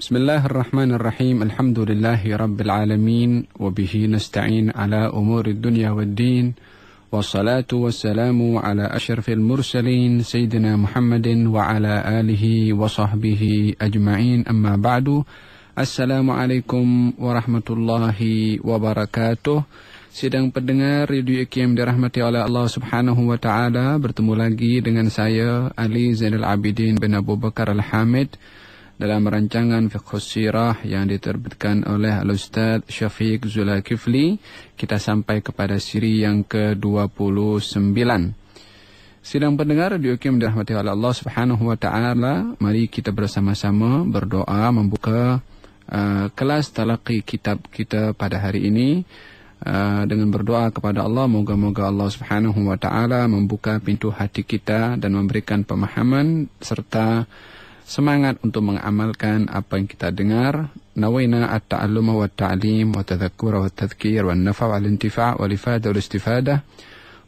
Bismillahirrahmanirrahim. Alhamdulillahi rabbil alamin wa bihi nasta'in ala umuri dunya waddin. Wassalatu wassalamu ala asyrafil mursalin sayyidina Muhammadin wa ala alihi wa sahbihi ajma'in. Amma ba'du. Assalamualaikum warahmatullahi wabarakatuh. Sidang pendengar Radio IKIM dirahmati oleh Allah Subhanahu wa taala, bertemu lagi dengan saya Ali Zainal Abidin bin Abu Bakar Al-Hamid dalam rancangan Fiqh Sirah yang diterbitkan oleh Al-Ustaz Syafiq Zulkifli. Kita sampai kepada siri yang ke-29. Sidang pendengar Radio IKIM dirahmati oleh Allah Subhanahu wa taala, mari kita bersama-sama berdoa membuka kelas talaqi kitab kita pada hari ini. Dengan berdoa kepada Allah, moga-moga Allah Subhanahu wa taala membuka pintu hati kita dan memberikan pemahaman serta semangat untuk mengamalkan apa yang kita dengar. Nawaina at-ta'alluma wa at-ta'lim wa tadhakkura wa at-tadhkir wa an-nafa' wa al-intifa' wa al-ifada wa al-istifada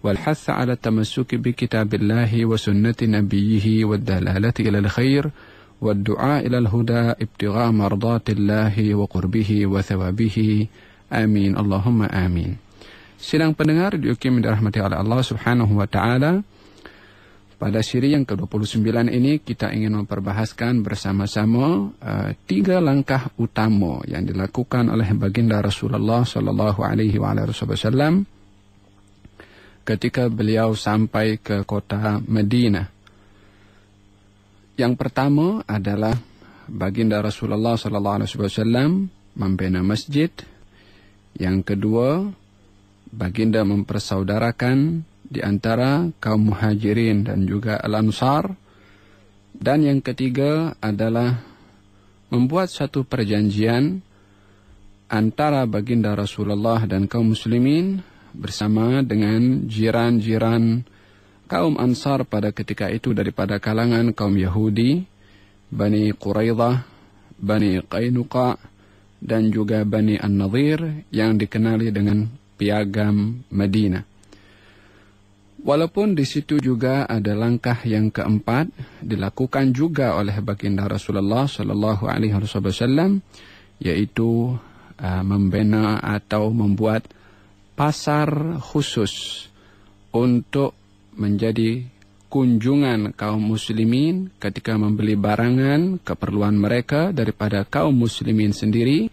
wal hatha 'ala at-tamassuki bi kitabillahi wa sunnati nabiyhi wa ad-dalalati ila al-khair wa ad-du'a ila al-huda ibtigha' mardatillahi wa qurbihi wa thawabihi. Amin. Allahumma amin. Sidang pendengar diukim dirahmati oleh Allah Subhanahu wa taala. Pada siri yang ke-29 ini kita ingin memperbahaskan bersama-sama 3 langkah utama yang dilakukan oleh baginda Rasulullah sallallahu alaihi wasallam ketika beliau sampai ke kota Madinah. Yang pertama adalah baginda Rasulullah sallallahu alaihi wasallam membina masjid. Yang kedua, baginda mempersaudarakan di antara kaum muhajirin dan juga al-ansar. Dan yang ketiga adalah membuat satu perjanjian antara baginda Rasulullah dan kaum muslimin bersama dengan jiran-jiran kaum ansar pada ketika itu daripada kalangan kaum Yahudi, Bani Quraidah, Bani Qainuqa, dan juga Bani An-Nadhir yang dikenali dengan piagam Madinah. Walaupun di situ juga ada langkah yang keempat dilakukan juga oleh baginda Rasulullah sallallahu alaihi wasallam, yaitu membina atau membuat pasar khusus untuk menjadi kunjungan kaum muslimin ketika membeli barangan keperluan mereka daripada kaum muslimin sendiri,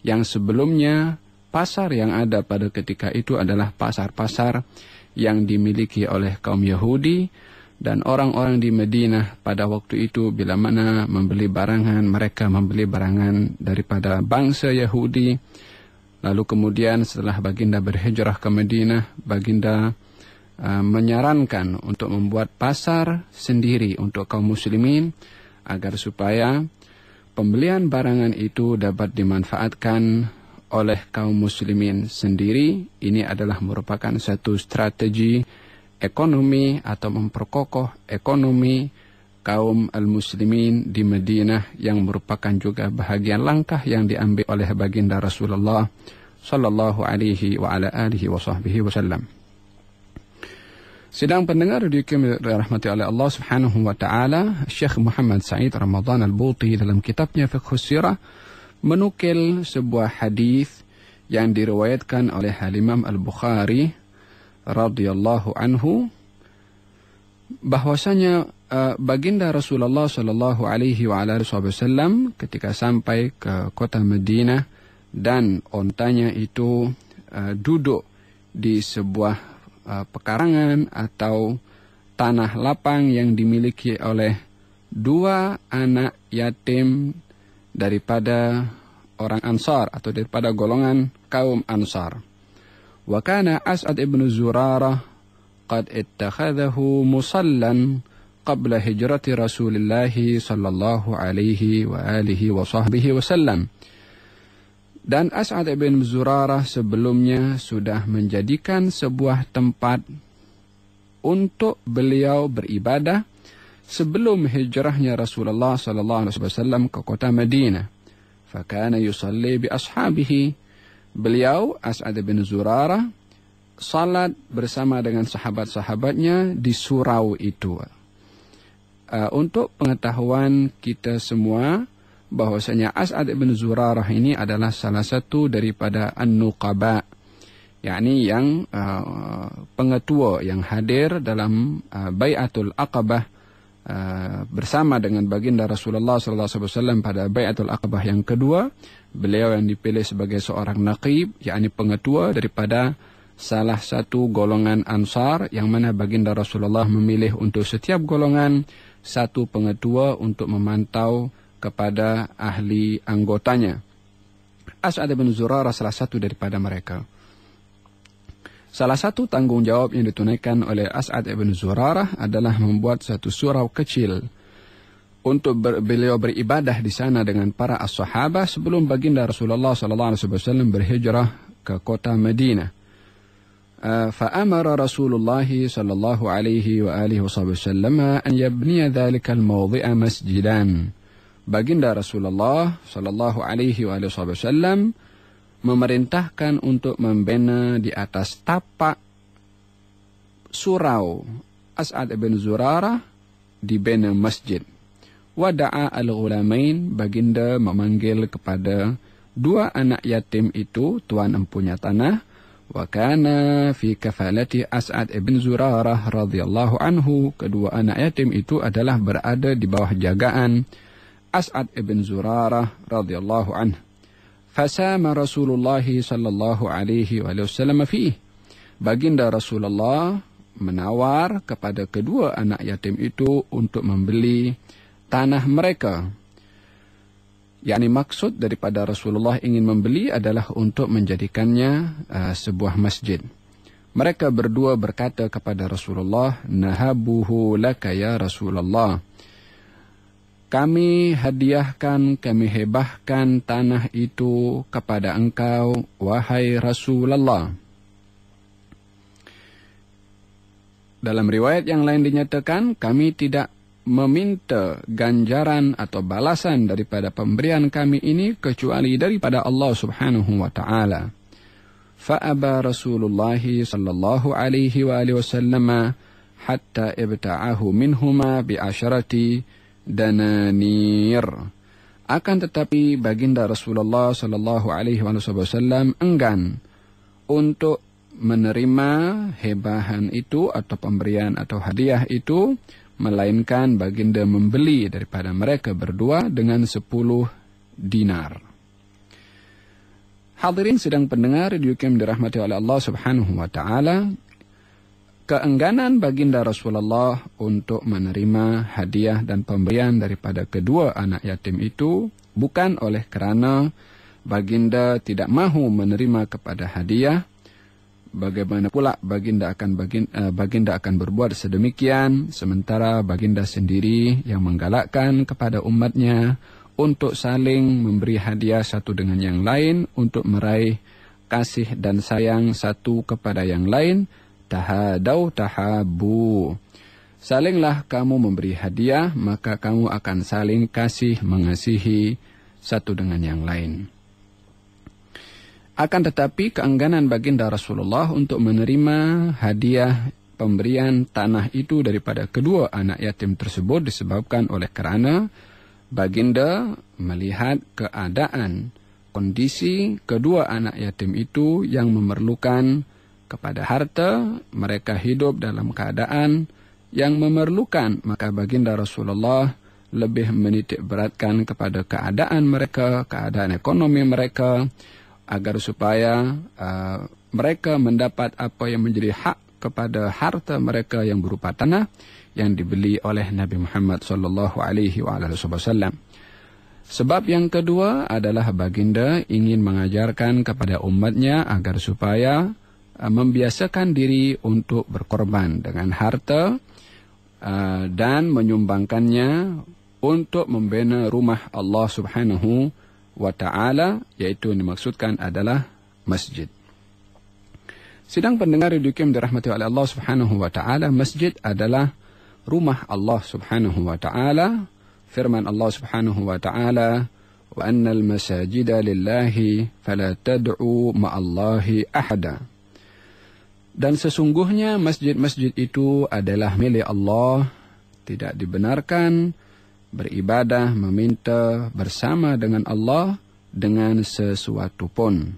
yang sebelumnya pasar yang ada pada ketika itu adalah pasar-pasar yang dimiliki oleh kaum Yahudi. Dan orang-orang di Madinah pada waktu itu bila mana membeli barangan, mereka membeli barangan daripada bangsa Yahudi. Lalu kemudian setelah baginda berhijrah ke Madinah, baginda menyarankan untuk membuat pasar sendiri untuk kaum muslimin agar supaya pembelian barangan itu dapat dimanfaatkan oleh kaum muslimin sendiri. Ini adalah merupakan satu strategi ekonomi atau memperkokoh ekonomi kaum al-muslimin di Madinah, yang merupakan juga bahagian langkah yang diambil oleh baginda Rasulullah sallallahu alaihi wa ala alihi wa sahbihi wasallam. Sidang pendengar dirahmati oleh Allah Subhanahu wa taala, Syekh Muhammad Said Ramadan Al-Buti dalam kitabnya Fiqh Sirah menukil sebuah hadis yang diriwayatkan oleh Imam Al-Bukhari radhiyallahu anhu, bahwasanya baginda Rasulullah sallallahu alaihi wasallam ketika sampai ke kota Madinah dan ontanya itu duduk di sebuah pekarangan atau tanah lapang yang dimiliki oleh 2 anak yatim daripada orang Ansar atau daripada golongan kaum Ansar. Wa kana As'ad ibn Zurarah qad ittakhadhahu musallan qabla hijrati Rasulillah sallallahu alaihi wa alihi wa sahbihi wasallam. Dan As'ad ibn Zurarah sebelumnya sudah menjadikan sebuah tempat untuk beliau beribadah sebelum hijrahnya Rasulullah sallallahu alaihi wasallam ke kota Madinah. Fakana yusalli bi ashabihi. Beliau As'ad bin Zurarah salat bersama dengan sahabat-sahabatnya di surau itu. Untuk pengetahuan kita semua, bahwasanya As'ad ibn Zurarah ini adalah salah satu daripada An-Nuqaba, yakni yang pengetua yang hadir dalam Bai'atul Aqabah bersama dengan baginda Rasulullah SAW pada Bai'atul Aqabah yang kedua. Beliau yang dipilih sebagai seorang naqib, yakni pengetua daripada salah satu golongan Ansar, yang mana baginda Rasulullah memilih untuk setiap golongan satu pengetua untuk memantau kepada ahli anggotanya. As'ad bin Zurarah salah satu daripada mereka. Salah satu tanggung jawab yang ditunaikan oleh As'ad bin Zurarah adalah membuat satu surau kecil untuk beliau beribadah di sana dengan para as-sahabah sebelum baginda Rasulullah SAW berhijrah ke kota Madinah. فأمر رسول الله صلى الله عليه وآله وسلم أن يبني ذلك الموضع مسجدا. Baginda Rasulullah sallallahu alaihi wasallam memerintahkan untuk membina di atas tapak surau As'ad bin Zurarah dibina masjid. Wada'a al-ghulamain, baginda memanggil kepada dua anak yatim itu, tuan empunya tanah. Wa kana fi kafalati As'ad bin Zurarah radhiyallahu anhu, kedua anak yatim itu adalah berada di bawah jagaan As'ad ibn Zurarah radhiyallahu anhu. Fasama Rasulullah sallallahu alaihi wasallam fihi. Baginda Rasulullah menawar kepada kedua anak yatim itu untuk membeli tanah mereka. Yakni maksud daripada Rasulullah ingin membeli adalah untuk menjadikannya sebuah masjid. Mereka berdua berkata kepada Rasulullah, "Nahabuhu laka ya Rasulullah." Kami hadiahkan, kami hebahkan tanah itu kepada engkau, wahai Rasulullah. Dalam riwayat yang lain dinyatakan, kami tidak meminta ganjaran atau balasan daripada pemberian kami ini kecuali daripada Allah Subhanahu wa taala. Fa'aba Rasulullah sallallahu alaihi wasallam hatta ibta'ahu minhuma bi'asharati dananir. Akan tetapi baginda Rasulullah sallallahu alaihi wasallam enggan untuk menerima hebahan itu atau pemberian atau hadiah itu, melainkan baginda membeli daripada mereka berdua dengan 10 dinar. Hadirin sedang pendengar radio yang dirahmati oleh Allah Subhanahu wa taala, keengganan baginda Rasulullah untuk menerima hadiah dan pemberian daripada kedua anak yatim itu bukan oleh kerana baginda tidak mahu menerima kepada hadiah. Bagaimana pula baginda akan berbuat sedemikian sementara baginda sendiri yang menggalakkan kepada umatnya untuk saling memberi hadiah satu dengan yang lain untuk meraih kasih dan sayang satu kepada yang lain. Tahadau tahabu. Salinglah kamu memberi hadiah, maka kamu akan saling kasih mengasihi satu dengan yang lain. Akan tetapi keengganan baginda Rasulullah untuk menerima hadiah pemberian tanah itu daripada kedua anak yatim tersebut disebabkan oleh kerana baginda melihat keadaan kondisi kedua anak yatim itu yang memerlukan kepada harta, mereka hidup dalam keadaan yang memerlukan, maka baginda Rasulullah lebih menitik beratkan kepada keadaan mereka, keadaan ekonomi mereka, agar supaya mereka mendapat apa yang menjadi hak kepada harta mereka yang berupa tanah yang dibeli oleh Nabi Muhammad sallallahu alaihi wasallam. Sebab yang kedua adalah baginda ingin mengajarkan kepada umatnya agar supaya membiasakan diri untuk berkorban dengan harta dan menyumbangkannya untuk membina rumah Allah Subhanahu wa ta'ala, yaitu yang dimaksudkan adalah masjid. Sidang pendengar radio yang dirahmati oleh Allah Subhanahu wa ta'ala, masjid adalah rumah Allah Subhanahu wa ta'ala. Firman Allah Subhanahu wa ta'ala, wa annal masajida lillahi fala tad'u ma'allahi ahada. Dan sesungguhnya masjid-masjid itu adalah milik Allah, tidak dibenarkan beribadah, meminta bersama dengan Allah dengan sesuatu pun.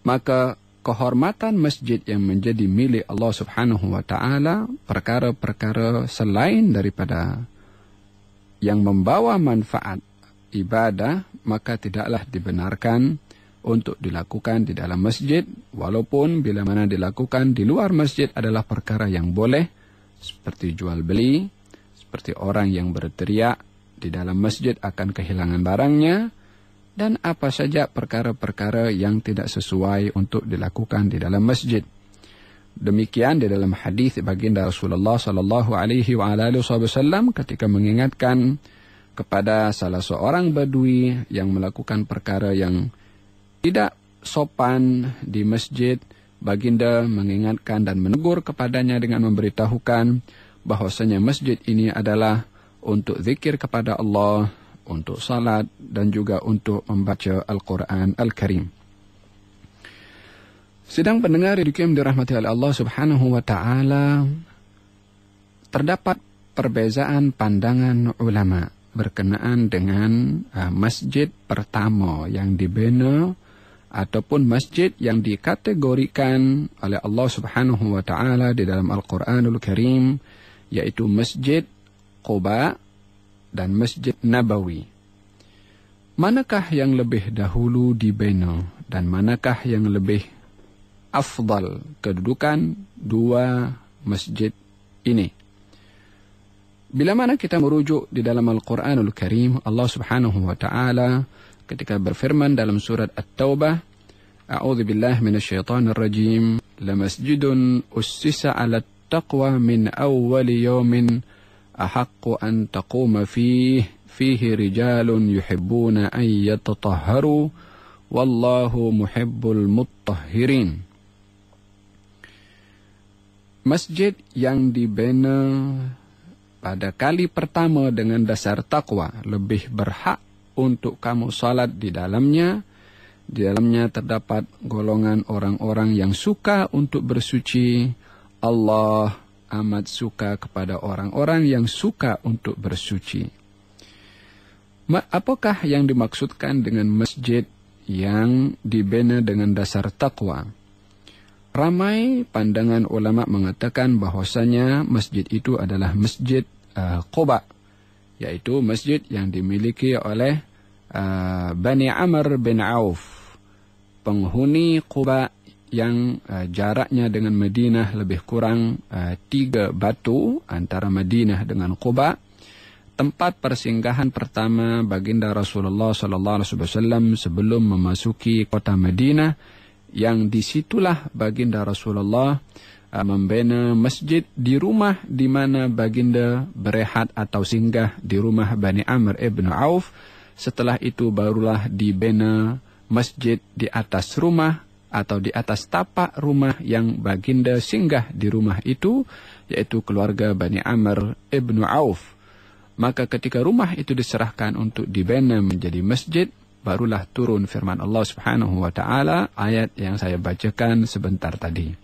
Maka kehormatan masjid yang menjadi milik Allah Subhanahu wa ta'ala, perkara-perkara selain daripada yang membawa manfaat ibadah, maka tidaklah dibenarkan untuk dilakukan di dalam masjid, walaupun bila mana dilakukan di luar masjid adalah perkara yang boleh, seperti jual beli, seperti orang yang berteriak di dalam masjid akan kehilangan barangnya, dan apa saja perkara-perkara yang tidak sesuai untuk dilakukan di dalam masjid. Demikian di dalam hadis baginda Rasulullah sallallahu alaihi wasallam ketika mengingatkan kepada salah seorang badui yang melakukan perkara yang tidak sopan di masjid, baginda mengingatkan dan menegur kepadanya dengan memberitahukan bahwasanya masjid ini adalah untuk zikir kepada Allah, untuk salat, dan juga untuk membaca Al-Quran Al-Karim. Sedang pendengar yang dirahmati oleh Allah Subhanahu wa ta'ala, terdapat perbezaan pandangan ulama berkenaan dengan masjid pertama yang dibina ataupun masjid yang dikategorikan oleh Allah Subhanahu wa ta'ala di dalam Al-Quranul Karim, yaitu Masjid Quba dan Masjid Nabawi. Manakah yang lebih dahulu dibina dan manakah yang lebih afdal kedudukan dua masjid ini? Bila mana kita merujuk di dalam Al-Quranul Karim, Allah Subhanahu wa ta'ala ketika berfirman dalam surat At-Taubah, A'udzu billahi minasyaitonir rajim, lamasjidun ussisa 'alat taqwa min awwali yawmin أحق أن تقوم فيه رجال يحبون أن يتطهروا والله محب المطهرين. Masjid yang dibina pada kali pertama dengan dasar takwa lebih berhak untuk kamu salat di dalamnya. Di dalamnya terdapat golongan orang-orang yang suka untuk bersuci. Allah amat suka kepada orang-orang yang suka untuk bersuci. Apakah yang dimaksudkan dengan masjid yang dibina dengan dasar takwa? Ramai pandangan ulama mengatakan bahwasanya masjid itu adalah Masjid Quba, yaitu masjid yang dimiliki oleh Bani Amr bin Auf, penghuni Quba yang jaraknya dengan Madinah lebih kurang 3 batu antara Madinah dengan Quba. Tempat persinggahan pertama baginda Rasulullah SAW sebelum memasuki kota Madinah, yang disitulah baginda Rasulullah membina masjid di rumah di mana baginda berehat atau singgah di rumah Bani Amr ibn Auf. Setelah itu barulah dibina masjid di atas rumah atau di atas tapak rumah yang baginda singgah di rumah itu, yaitu keluarga Bani Amr ibn Auf. Maka ketika rumah itu diserahkan untuk dibina menjadi masjid, barulah turun firman Allah Subhanahu wa ta'ala, ayat yang saya bacakan sebentar tadi.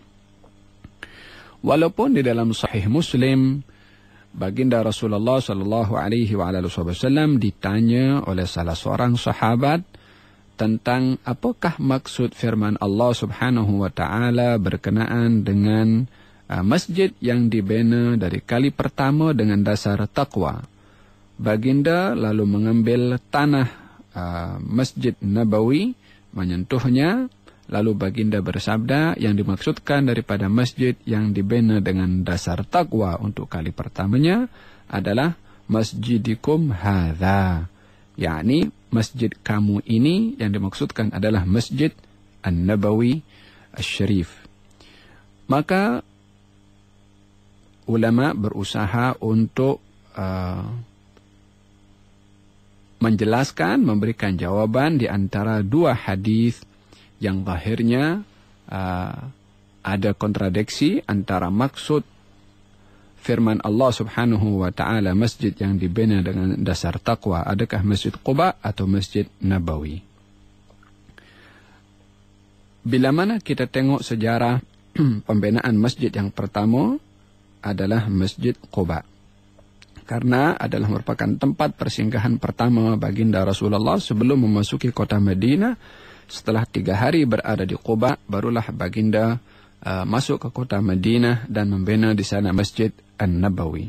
Walaupun di dalam Sahih Muslim, baginda Rasulullah sallallahu alaihi wasallam ditanya oleh salah seorang sahabat tentang apakah maksud firman Allah Subhanahu wa ta'ala berkenaan dengan masjid yang dibina dari kali pertama dengan dasar takwa. Baginda lalu mengambil tanah Masjid Nabawi, menyentuhnya, lalu baginda bersabda, yang dimaksudkan daripada masjid yang dibina dengan dasar takwa untuk kali pertamanya adalah Masjidikum hadza, yakni masjid kamu ini yang dimaksudkan adalah Masjid An-Nabawi Asy-Syarif. Maka ulama berusaha untuk menjelaskan, memberikan jawaban di antara dua hadis yang zahirnya ada kontradiksi antara maksud firman Allah Subhanahu wa ta'ala masjid yang dibina dengan dasar takwa, adakah Masjid Quba atau Masjid Nabawi? Bila mana kita tengok sejarah pembinaan masjid yang pertama adalah Masjid Quba. karena adalah merupakan tempat persinggahan pertama baginda Rasulullah sebelum memasuki kota Madinah. Setelah 3 hari berada di Quba, barulah baginda masuk ke kota Madinah dan membina di sana Masjid An-Nabawi.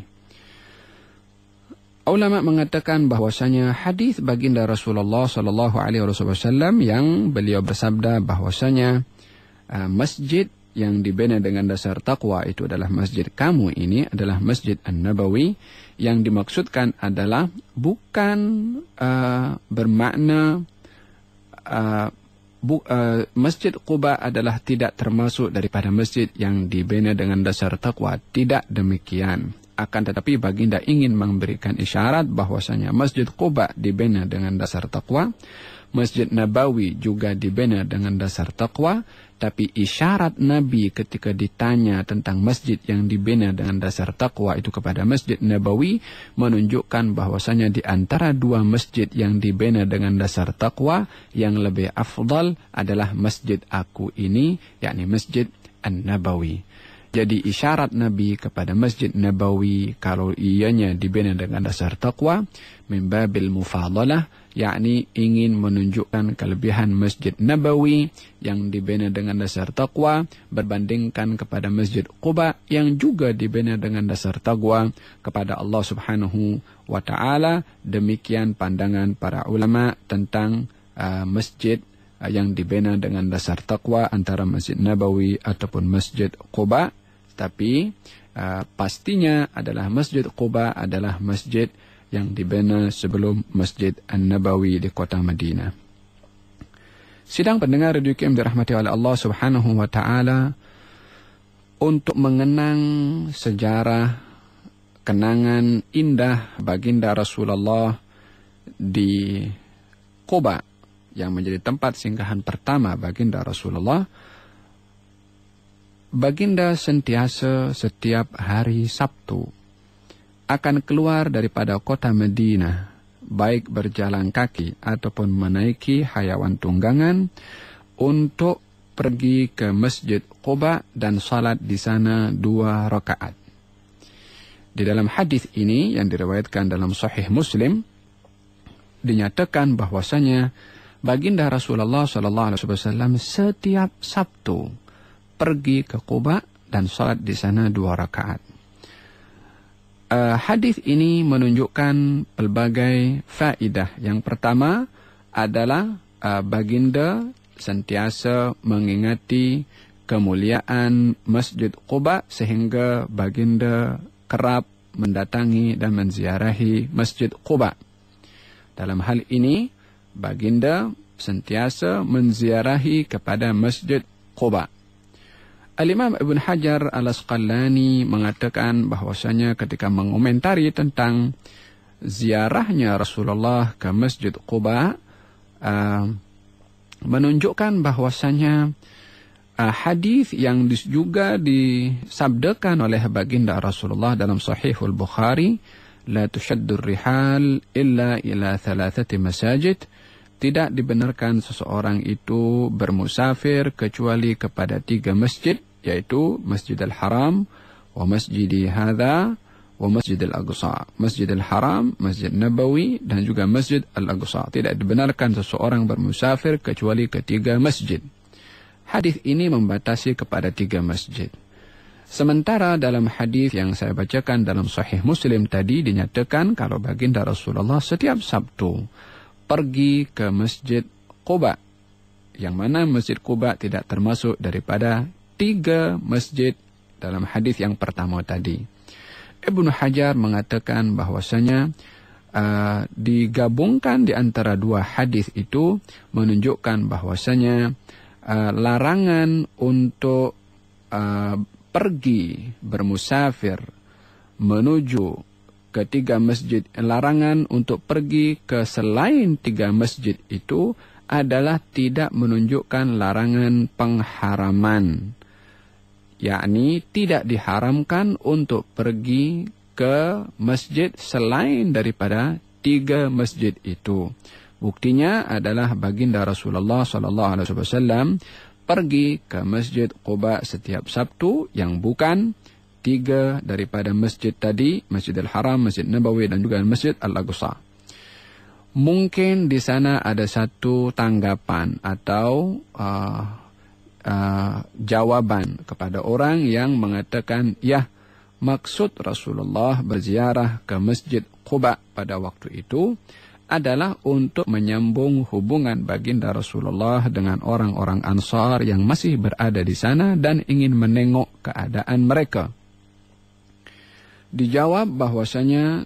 Ulama mengatakan bahwasanya hadis baginda Rasulullah sallallahu alaihi wasallam yang beliau bersabda bahwasanya masjid yang dibina dengan dasar takwa itu adalah masjid kamu ini adalah Masjid An-Nabawi, yang dimaksudkan adalah bukan bermakna Masjid Quba adalah tidak termasuk daripada masjid yang dibina dengan dasar takwa. Tidak demikian. Akan tetapi baginda ingin memberikan isyarat bahwasanya Masjid Quba dibina dengan dasar takwa, Masjid Nabawi juga dibina dengan dasar takwa, tapi isyarat Nabi ketika ditanya tentang masjid yang dibina dengan dasar takwa itu kepada Masjid Nabawi menunjukkan bahwasanya di antara 2 masjid yang dibina dengan dasar takwa yang lebih afdal adalah masjid aku ini, yakni Masjid An-Nabawi. Jadi isyarat Nabi kepada Masjid Nabawi kalau ianya dibina dengan dasar taqwa min babil mufadalah, yakni ingin menunjukkan kelebihan Masjid Nabawi yang dibina dengan dasar taqwa berbandingkan kepada Masjid Quba yang juga dibina dengan dasar taqwa kepada Allah Subhanahu wa taala. Demikian pandangan para ulama tentang masjid yang dibina dengan dasar taqwa antara Masjid Nabawi ataupun Masjid Quba. Tapi pastinya adalah Masjid Quba adalah masjid yang dibina sebelum Masjid An-Nabawi di kota Madinah. Sidang pendengar Radio KM dirahmati oleh Allah Subhanahu wa taala, untuk mengenang sejarah kenangan indah baginda Rasulullah di Quba yang menjadi tempat singgahan pertama baginda Rasulullah, baginda sentiasa setiap hari Sabtu akan keluar daripada kota Madinah, baik berjalan kaki ataupun menaiki hayawan tunggangan, untuk pergi ke Masjid Quba dan salat di sana 2 rakaat. Di dalam hadis ini yang diriwayatkan dalam Sahih Muslim dinyatakan bahwasanya baginda Rasulullah SAW setiap Sabtu pergi ke Quba dan salat di sana 2 rakaat. Hadis ini menunjukkan pelbagai faedah. Yang pertama adalah baginda sentiasa mengingati kemuliaan Masjid Quba sehingga baginda kerap mendatangi dan menziarahi Masjid Quba. Dalam hal ini baginda sentiasa menziarahi kepada Masjid Quba. Al-Imam Ibn Hajar Al-Asqalani mengatakan bahwasanya ketika mengomentari tentang ziarahnya Rasulullah ke Masjid Quba, menunjukkan bahwasanya hadis yang juga disabdakan oleh baginda Rasulullah dalam Sahihul Bukhari, la tushaddur rihal illa ila 3 masajid, tidak dibenarkan seseorang itu bermusafir kecuali kepada 3 masjid, yaitu Masjidil Haram, wa Masjidi Hadza, wa Masjidil Aqsa. Masjidil Haram, Masjid Nabawi, dan juga Masjid Al-Aqsa. Tidak dibenarkan seseorang bermusafir kecuali ke 3 masjid. Hadis ini membatasi kepada 3 masjid. Sementara dalam hadis yang saya bacakan dalam Sahih Muslim tadi dinyatakan kalau baginda Rasulullah setiap Sabtu pergi ke Masjid Quba, yang mana Masjid Quba tidak termasuk daripada 3 masjid dalam hadis yang pertama tadi. Ibnu Hajar mengatakan bahwasanya digabungkan di antara 2 hadis itu menunjukkan bahwasanya larangan untuk pergi bermusafir menuju ke 3 masjid, larangan untuk pergi ke selain 3 masjid itu adalah tidak menunjukkan larangan pengharaman, yakni tidak diharamkan untuk pergi ke masjid selain daripada 3 masjid itu. Buktinya adalah baginda Rasulullah SAW pergi ke Masjid Quba setiap Sabtu yang bukan 3 daripada masjid tadi, Masjidil Haram, Masjid Nabawi dan juga Masjid Al-Aqsa. Mungkin di sana ada satu tanggapan atau jawaban kepada orang yang mengatakan, ya, maksud Rasulullah berziarah ke Masjid Quba pada waktu itu adalah untuk menyambung hubungan baginda Rasulullah dengan orang-orang Ansar yang masih berada di sana dan ingin menengok keadaan mereka. Dijawab bahwasanya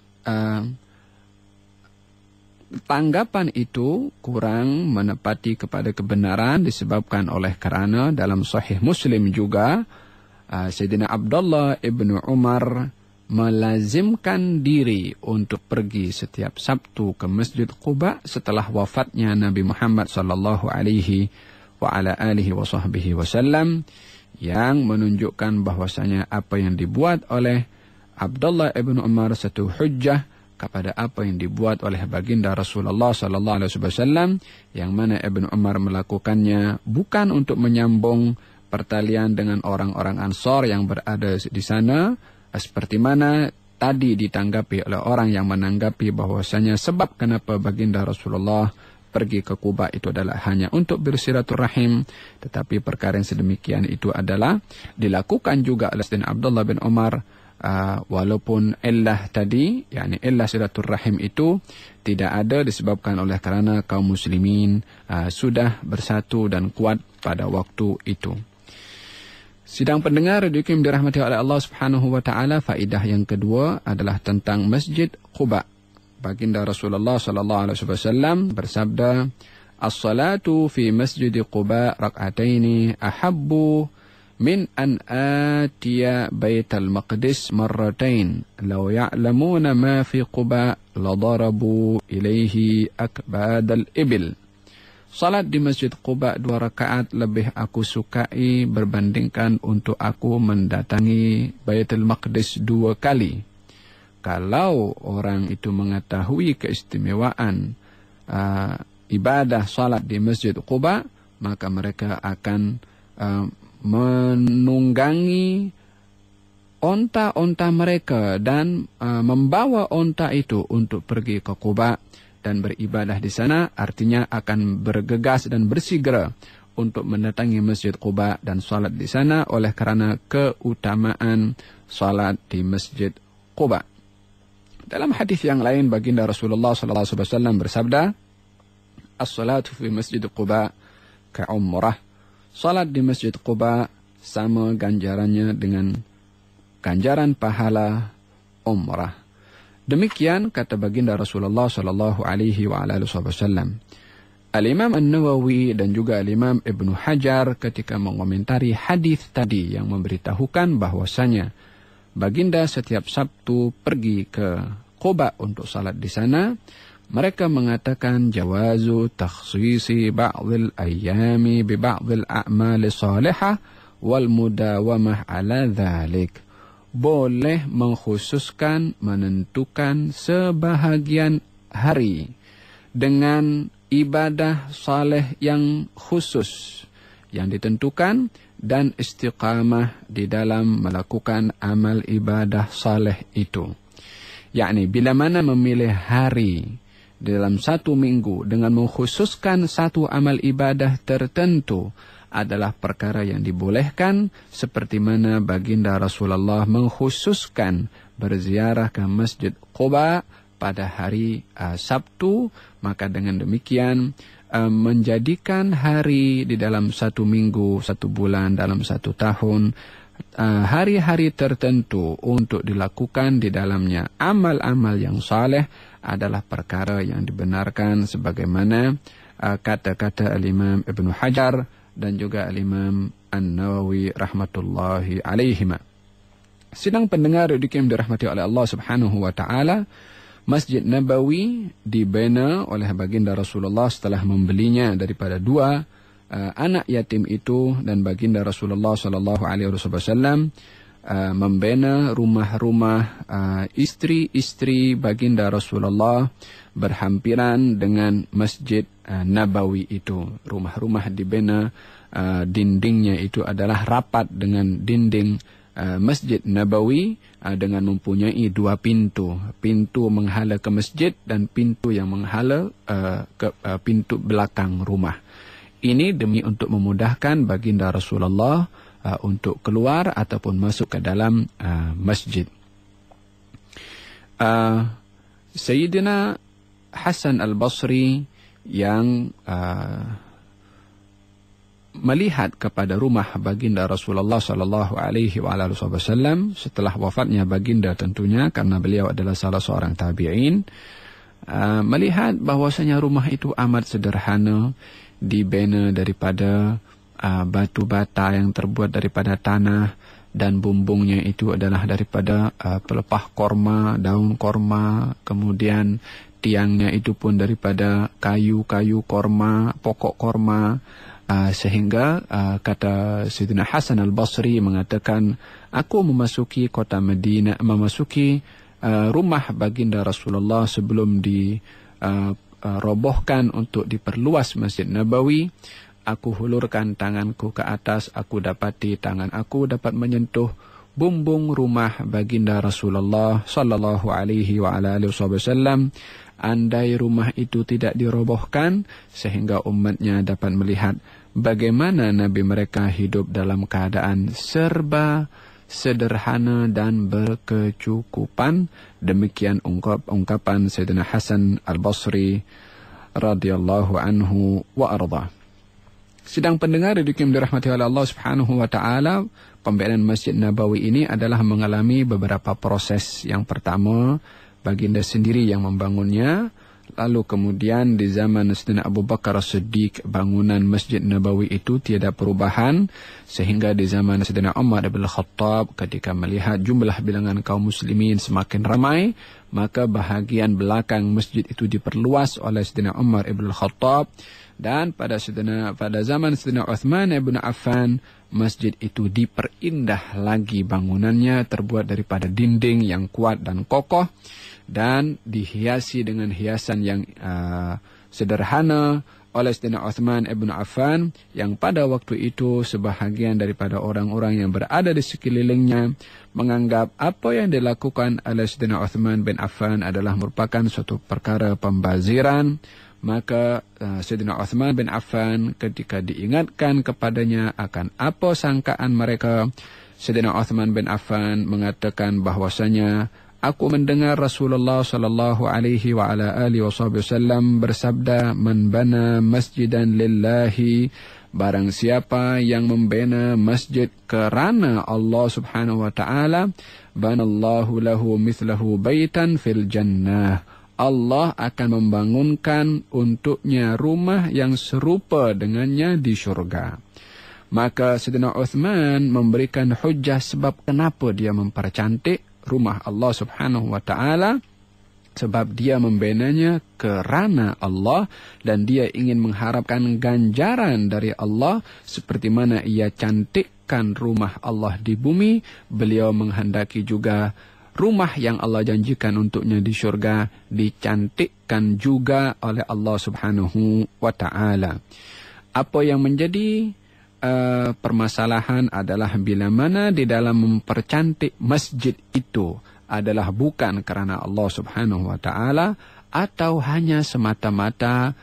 tanggapan itu kurang menepati kepada kebenaran disebabkan oleh kerana dalam Sahih Muslim juga Sayyidina Abdullah ibnu Umar melazimkan diri untuk pergi setiap Sabtu ke Masjid Quba setelah wafatnya Nabi Muhammad sallallahu alaihi wa ala alihi wa sahbihi wasallam, yang menunjukkan bahwasanya apa yang dibuat oleh Abdullah ibnu Umar satu hujjah kepada apa yang dibuat oleh baginda Rasulullah sallallahu alaihi wasallam, yang mana Ibnu Umar melakukannya bukan untuk menyambung pertalian dengan orang-orang Ansar yang berada di sana, seperti mana tadi ditanggapi oleh orang yang menanggapi bahwasanya sebab kenapa baginda Rasulullah pergi ke Quba itu adalah hanya untuk bersilaturahim, tetapi perkara yang sedemikian itu adalah dilakukan juga oleh Sayyidina Abdullah bin Umar, walaupun illah tadi, yakni illah silaturahim itu tidak ada disebabkan oleh kerana kaum muslimin sudah bersatu dan kuat pada waktu itu. Sidang pendengar yang dirahmati oleh Allah Subhanahu wa taala, faedah yang kedua adalah tentang Masjid Quba. Baginda Rasulullah sallallahu alaihi wasallam bersabda, "As-salatu fi Masjid Quba rak'ataini ahabbu min an atiya Baitul Maqdis marratain. Law ya'lamuna ma fi Quba ladarabu ilaihi akbadal ibil." Salat di Masjid Quba 2 rakaat lebih aku sukai berbandingkan untuk aku mendatangi Baitul Maqdis 2 kali. Kalau orang itu mengetahui keistimewaan ibadah salat di Masjid Quba, maka mereka akan menunggangi onta-onta mereka dan membawa onta itu untuk pergi ke Quba dan beribadah di sana, artinya akan bergegas dan bersegera untuk mendatangi Masjid Quba dan salat di sana oleh kerana keutamaan salat di Masjid Quba. Dalam hadis yang lain baginda Rasulullah sallallahu alaihi wasallam bersabda, "As-salatu fi Masjid Quba ka'umrah." Salat di Masjid Quba sama ganjarannya dengan ganjaran pahala umrah. Demikian kata baginda Rasulullah sallallahu alaihi wa alihi wasallam. Al-Imam An-Nawawi dan juga Al-Imam Ibnu Hajar ketika mengomentari hadis tadi yang memberitahukan bahwasanya baginda setiap Sabtu pergi ke Quba untuk salat di sana, mereka mengatakan jawazu takhsisi ba'dil ayyami bi ba'dil a'mali salihah wal mudawamah ala dhalik. Boleh mengkhususkan, menentukan sebahagian hari dengan ibadah saleh yang khusus yang ditentukan dan istiqamah di dalam melakukan amal ibadah saleh itu. Yakni bila mana memilih hari di dalam 1 minggu dengan mengkhususkan satu amal ibadah tertentu adalah perkara yang dibolehkan, seperti mana baginda Rasulullah mengkhususkan berziarah ke Masjid Quba pada hari Sabtu, maka dengan demikian menjadikan hari di dalam 1 minggu, 1 bulan, dalam 1 tahun, hari-hari tertentu untuk dilakukan di dalamnya amal-amal yang saleh adalah perkara yang dibenarkan, sebagaimana kata-kata Al-Imam Ibnu Hajar dan juga Al-Imam An-Nawawi rahmatullahi alaihima. Sidang pendengar yang dirahmati oleh Allah Subhanahu wa taala, Masjid Nabawi dibina oleh baginda Rasulullah setelah membelinya daripada 2 anak yatim itu, dan baginda Rasulullah sallallahu alaihi wasallam membina rumah-rumah istri-istri baginda Rasulullah berhampiran dengan Masjid Nabawi itu. Rumah-rumah dibina, dindingnya itu adalah rapat dengan dinding Masjid Nabawi dengan mempunyai 2 pintu. Pintu menghala ke masjid dan pintu yang menghala ke pintu belakang rumah. Ini demi untuk memudahkan baginda Rasulullah untuk keluar ataupun masuk ke dalam masjid. Sayyidina Hasan Al-Basri yang melihat kepada rumah baginda Rasulullah sallallahu alaihi wasallam setelah wafatnya baginda, tentunya karena beliau adalah salah seorang tabi'in, melihat bahwasanya rumah itu amat sederhana, dibina daripada batu bata yang terbuat daripada tanah, dan bumbungnya itu adalah daripada pelepah korma, daun korma, kemudian tiangnya itu pun daripada kayu-kayu korma, pokok korma. Sehingga kata Sayyidina Hasan Al-Basri mengatakan, aku memasuki kota Madinah, memasuki rumah baginda Rasulullah sebelum dirobohkan untuk diperluas Masjid Nabawi. Aku hulurkan tanganku ke atas, aku dapati tangan aku dapat menyentuh bumbung rumah baginda Rasulullah sallallahu alaihi wasallam. Andai rumah itu tidak dirobohkan, sehingga umatnya dapat melihat bagaimana Nabi mereka hidup dalam keadaan serba sederhana dan berkecukupan. Demikian ungkapan Sayyidina Hasan Al-Basri radhiyallahu anhu wa arda. Sidang pendengar yang dirahmati oleh Allah Subhanahu wa taala, pembangunan Masjid Nabawi ini adalah mengalami beberapa proses. Yang pertama, baginda sendiri yang membangunnya. Lalu kemudian di zaman Sayyidina Abu Bakar As-Siddiq, bangunan Masjid Nabawi itu tiada perubahan, sehingga di zaman Sayyidina Umar bin Khattab ketika melihat jumlah bilangan kaum muslimin semakin ramai, maka bahagian belakang masjid itu diperluas oleh Sayyidina Umar bin Khattab. Dan pada zaman Sayyidina Uthman bin Affan, masjid itu diperindah lagi bangunannya, terbuat daripada dinding yang kuat dan kokoh, dan dihiasi dengan hiasan yang sederhana oleh Sayyidina Uthman ibn Affan, yang pada waktu itu sebahagian daripada orang-orang yang berada di sekelilingnya menganggap apa yang dilakukan oleh Sayyidina Uthman bin Affan adalah merupakan suatu perkara pembaziran. Maka Sayyidina Uthman bin Affan ketika diingatkan kepadanya akan apa sangkaan mereka, Sayyidina Uthman bin Affan mengatakan bahwasanya, aku mendengar Rasulullah sallallahu alaihi wa ala alihi wasallam bersabda, man bana masjidan lillahi, barang siapa yang membina masjid kerana Allah Subhanahu wa taala, banallahu lahu mithlahu baitan fil jannah, Allah akan membangunkan untuknya rumah yang serupa dengannya di syurga. Maka Sayyidina Uthman memberikan hujah sebab kenapa dia mempercantik rumah Allah Subhanahu wa taala, sebab dia membinanya kerana Allah dan dia ingin mengharapkan ganjaran dari Allah seperti mana ia cantikkan rumah Allah di bumi. Beliau menghendaki juga rumah yang Allah janjikan untuknya di syurga dicantikkan juga oleh Allah Subhanahu wa taala. Apa yang menjadi permasalahan adalah bila mana di dalam mempercantik masjid itu adalah bukan kerana Allah Subhanahu wa taala, atau hanya semata-mata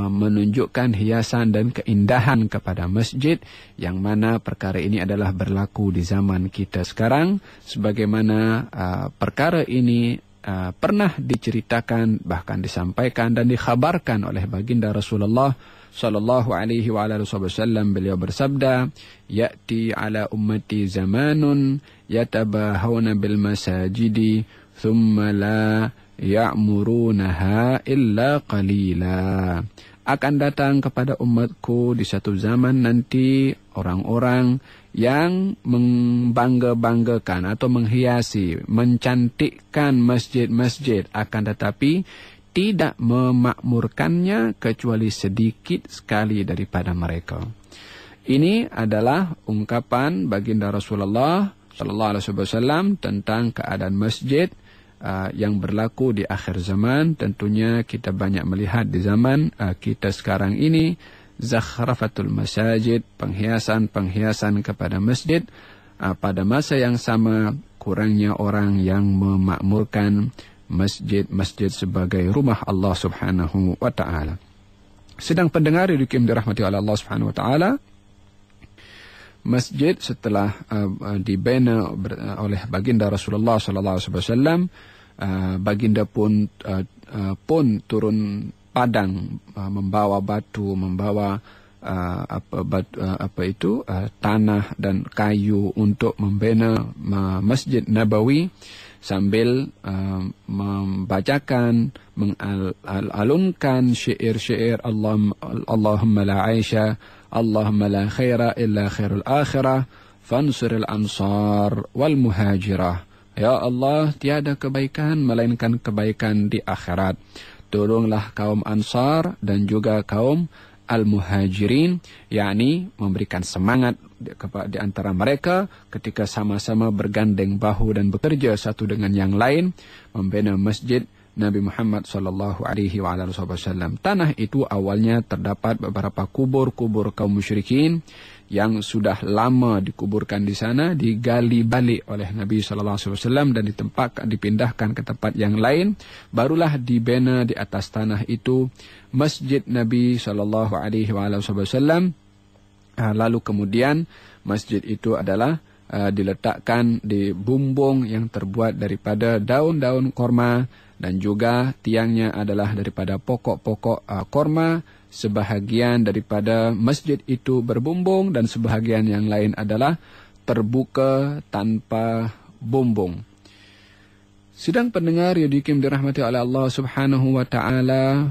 menunjukkan hiasan dan keindahan kepada masjid, yang mana perkara ini adalah berlaku di zaman kita sekarang, sebagaimana perkara ini pernah diceritakan, bahkan disampaikan dan dikhabarkan oleh baginda Rasulullah sallallahu alaihi wa alihi wasallam. Beliau bersabda, ya'ti ala ummati zamanun yatabahawna bil masajidi thumma la ya'murunaha illa qalila. Akan datang kepada umatku di satu zaman nanti orang-orang yang membangga-banggakan atau menghiasi, mencantikkan masjid-masjid, akan tetapi tidak memakmurkannya kecuali sedikit sekali daripada mereka. Ini adalah ungkapan baginda Rasulullah sallallahu alaihi wasallam tentang keadaan masjid yang berlaku di akhir zaman. Tentunya kita banyak melihat di zaman kita sekarang ini, zakhrafatul masajid, penghiasan-penghiasan kepada masjid pada masa yang sama kurangnya orang yang memakmurkan masjid-masjid sebagai rumah Allah Subhanahu wa taala. Sedang pendengar yang dirahmati oleh Allah Subhanahu wa taala, masjid setelah dibina oleh baginda Rasulullah sallallahu alaihi wasallam, baginda pun turun padang, membawa batu, membawa tanah dan kayu untuk membina Masjid Nabawi, sambil membacakan, mengalunkan syair-syair Allahumma la aisha, Allahumma la khaira illa khairul akhirah, fansuril ansar wal muhajirah. Ya Allah, tiada kebaikan melainkan kebaikan di akhirat. Tolonglah kaum Ansar dan juga kaum Al-Muhajirin, yakni memberikan semangat di antara mereka ketika sama-sama bergandeng bahu dan bekerja satu dengan yang lain membina masjid Nabi Muhammad sallallahu alaihi wasallam. Tanah itu awalnya terdapat beberapa kubur-kubur kaum musyrikin yang sudah lama dikuburkan di sana, digali balik oleh Nabi sallallahu alaihi wasallam dan dipindahkan ke tempat yang lain. Barulah dibina di atas tanah itu Masjid Nabi sallallahu alaihi wasallam. Lalu kemudian masjid itu adalah diletakkan di bumbung yang terbuat daripada daun-daun korma, dan juga tiangnya adalah daripada pokok-pokok korma. Sebahagian daripada masjid itu berbumbung dan sebahagian yang lain adalah terbuka tanpa bumbung. Sidang pendengar yang dirahmati oleh Allah Subhanahu wa taala,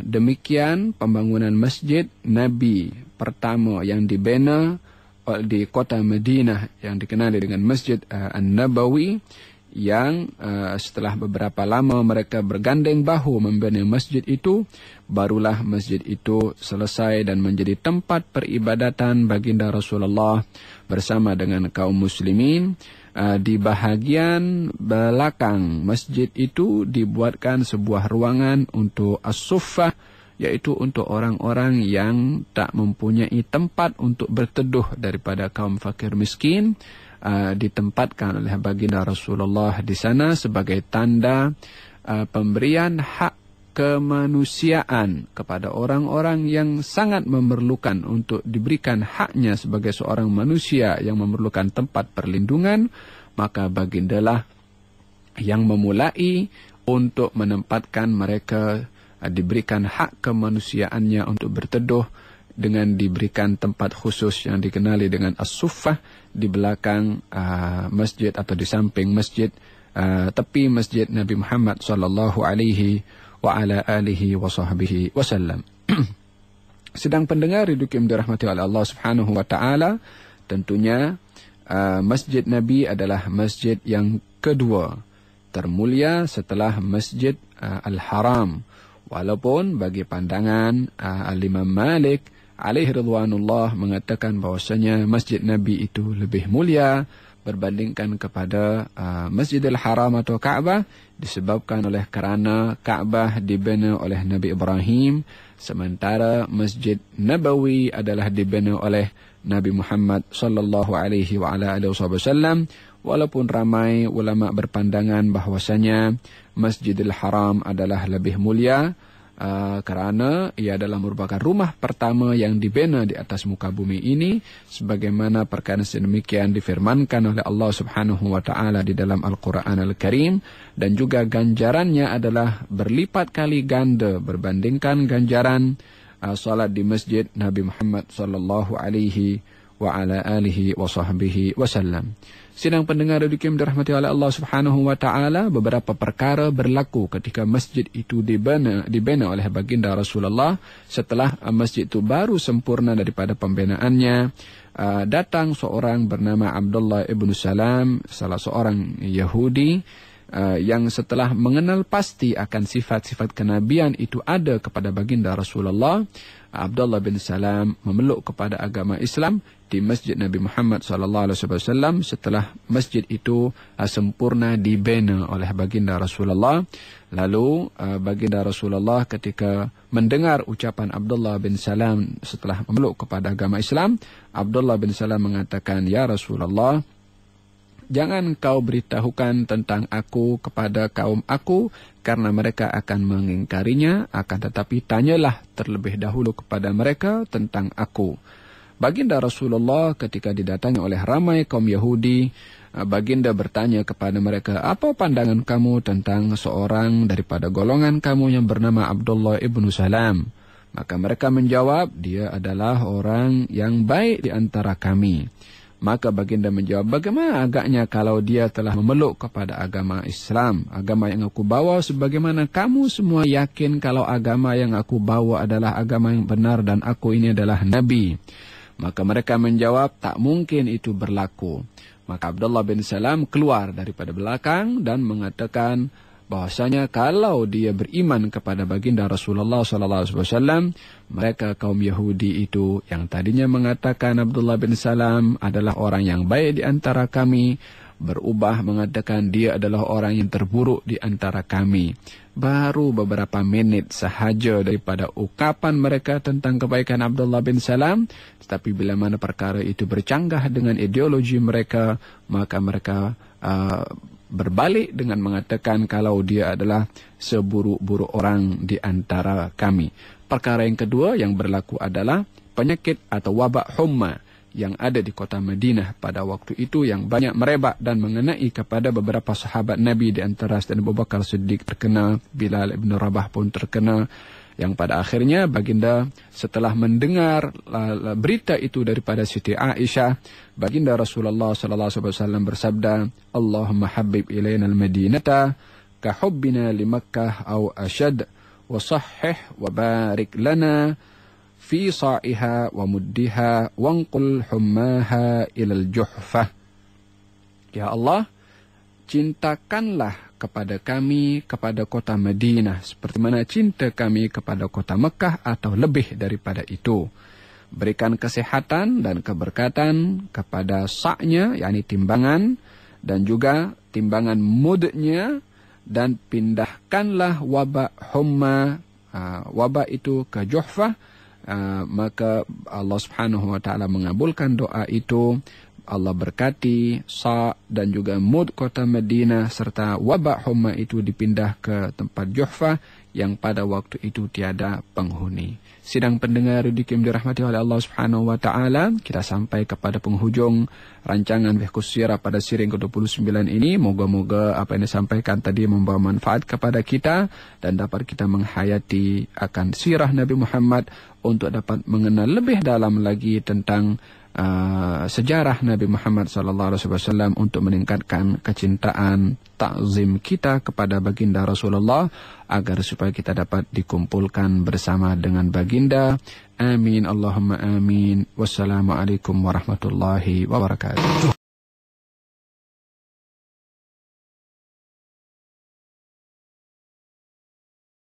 demikian pembangunan masjid Nabi pertama yang dibina di kota Madinah yang dikenali dengan Masjid An-Nabawi, yang setelah beberapa lama mereka bergandeng bahu membina masjid itu, barulah masjid itu selesai dan menjadi tempat peribadatan baginda Rasulullah bersama dengan kaum muslimin. Di bahagian belakang masjid itu dibuatkan sebuah ruangan untuk as-suffah, yaitu untuk orang-orang yang tak mempunyai tempat untuk berteduh daripada kaum fakir miskin. Ditempatkan oleh baginda Rasulullah di sana sebagai tanda pemberian hak kemanusiaan kepada orang-orang yang sangat memerlukan untuk diberikan haknya sebagai seorang manusia yang memerlukan tempat perlindungan. Maka bagindalah yang memulai untuk menempatkan mereka, diberikan hak kemanusiaannya untuk berteduh dengan diberikan tempat khusus yang dikenali dengan as-suffah di belakang masjid atau di samping masjid, tepi masjid Nabi Muhammad sallallahu alaihi wa ala alihi wa sahbihi wasallam. Sedang pendengar yang dirahmati oleh Allah Subhanahu wa taala, tentunya Masjid Nabi adalah masjid yang kedua termulia setelah Masjid Al-Haram. Walaupun bagi pandangan Al-Imam Malik alaihi ridwanullah mengatakan bahwasanya Masjid Nabi itu lebih mulia berbandingkan kepada Masjidil Haram atau Ka'bah, disebabkan oleh kerana Ka'bah dibina oleh Nabi Ibrahim, sementara Masjid Nabawi adalah dibina oleh Nabi Muhammad sallallahu alaihi wa ala alihi wasallam. Walaupun ramai ulama berpandangan bahwasanya Masjidil Haram adalah lebih mulia kerana ia adalah merupakan rumah pertama yang dibina di atas muka bumi ini, sebagaimana perkara sedemikian difirmankan oleh Allah Subhanahu wa taala di dalam Al-Qur'an Al-Karim, dan juga ganjarannya adalah berlipat kali ganda berbandingkan ganjaran salat di masjid Nabi Muhammad sallallahu alaihi wa ala alihi wa sahbihi wasallam. Sidang pendengar yang dirahmati oleh Allah Subhanahu wa taala, beberapa perkara berlaku ketika masjid itu dibina oleh baginda Rasulullah. Setelah masjid itu baru sempurna daripada pembinaannya, datang seorang bernama Abdullah ibn Salam, salah seorang Yahudi yang setelah mengenal pasti akan sifat-sifat kenabian itu ada kepada baginda Rasulullah, Abdullah bin Salam memeluk kepada agama Islam di Masjid Nabi Muhammad SAW setelah masjid itu sempurna dibina oleh baginda Rasulullah. Lalu baginda Rasulullah ketika mendengar ucapan Abdullah bin Salam setelah memeluk kepada agama Islam, Abdullah bin Salam mengatakan, "Ya Rasulullah, jangan kau beritahukan tentang aku kepada kaum aku, karena mereka akan mengingkarinya, akan tetapi tanyalah terlebih dahulu kepada mereka tentang aku." Baginda Rasulullah ketika didatangi oleh ramai kaum Yahudi, baginda bertanya kepada mereka, "Apa pandangan kamu tentang seorang daripada golongan kamu yang bernama Abdullah ibnu Salam?" Maka mereka menjawab, "Dia adalah orang yang baik di antara kami." Maka baginda menjawab, "Bagaimana agaknya kalau dia telah memeluk kepada agama Islam, agama yang aku bawa, sebagaimana kamu semua yakin kalau agama yang aku bawa adalah agama yang benar dan aku ini adalah Nabi?" Maka mereka menjawab, "Tak mungkin itu berlaku." Maka Abdullah bin Salam keluar daripada belakang dan mengatakan bahwasanya kalau dia beriman kepada baginda Rasulullah SAW, mereka kaum Yahudi itu yang tadinya mengatakan Abdullah bin Salam adalah orang yang baik di antara kami, berubah mengatakan dia adalah orang yang terburuk di antara kami. Baru beberapa menit sahaja daripada ucapan mereka tentang kebaikan Abdullah bin Salam, tetapi bila mana perkara itu bercanggah dengan ideologi mereka, maka mereka berbalik dengan mengatakan kalau dia adalah seburuk-buruk orang di antara kami. Perkara yang kedua yang berlaku adalah penyakit atau wabak humma yang ada di kota Madinah pada waktu itu yang banyak merebak dan mengenai kepada beberapa sahabat Nabi, di antara Sayyidina Abu Bakar Siddiq terkena, Bilal ibn Rabah pun terkena, yang pada akhirnya baginda setelah mendengar berita itu daripada Siti Aisyah, baginda Rasulullah SAW bersabda, "Allahumma habib ilayna al-Madinata ka hubbina li Makkah aw ashad wa sahhih wa barik lana fi sa'iha wa muddiha wanqul hummaha ilal juhfah." Ya Allah, cintakanlah kepada kami kepada kota Madinah seperti mana cinta kami kepada kota Mekah atau lebih daripada itu. Berikan kesehatan dan keberkatan kepada sa'nya, yakni timbangan, dan juga timbangan mudnya, dan pindahkanlah wabak humma, wabak itu ke Juhfah. Maka Allah Subhanahu wa taala mengabulkan doa itu. Allah berkati sa' dan juga mud kota Madinah serta wabak humma itu dipindah ke tempat Juhfah yang pada waktu itu tiada penghuni. Sidang pendengar dikim dirahmati oleh Allah Subhanahu wa taala, kita sampai kepada penghujung rancangan Fiqhus Sirah pada siri ke-29 ini. Moga-moga apa yang disampaikan tadi membawa manfaat kepada kita dan dapat kita menghayati akan sirah Nabi Muhammad untuk dapat mengenal lebih dalam lagi tentang sejarah Nabi Muhammad SAW untuk meningkatkan kecintaan ta'zim kita kepada baginda Rasulullah agar supaya kita dapat dikumpulkan bersama dengan baginda. Amin Allahumma amin. Wassalamualaikum warahmatullahi wabarakatuh.